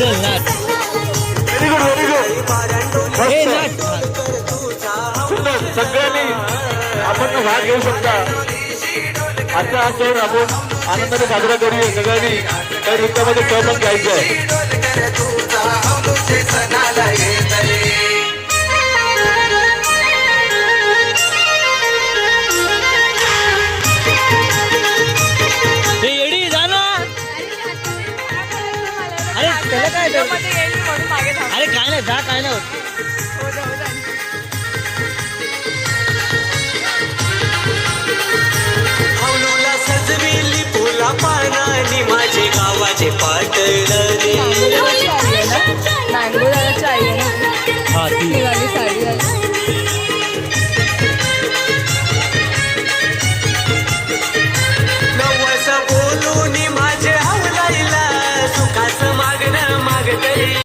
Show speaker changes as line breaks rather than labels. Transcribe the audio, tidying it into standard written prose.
चल नाच.
Very good very good.
हे नाच.
सुंदर. सगळ्यांनी आपण भाग घेऊ शकता. आजचा हा सण आपण आनंदाने साजरा करूया. सगळ्यांनी त्या नृत्यामध्ये सहभाग घ्यायचा आहे.
हे येडी जा ना. अरे त्याला काय अरे काय नाही जा काय नाही होत.
सजविली फुला पानानी माझे गावाचे पाटण रे.
मँगो दादाची आई आहे ना
हा ती
ती वाली साडी आहे.
नवस बोलून माझे हवलाईला सुखाचं मागणं मागतय.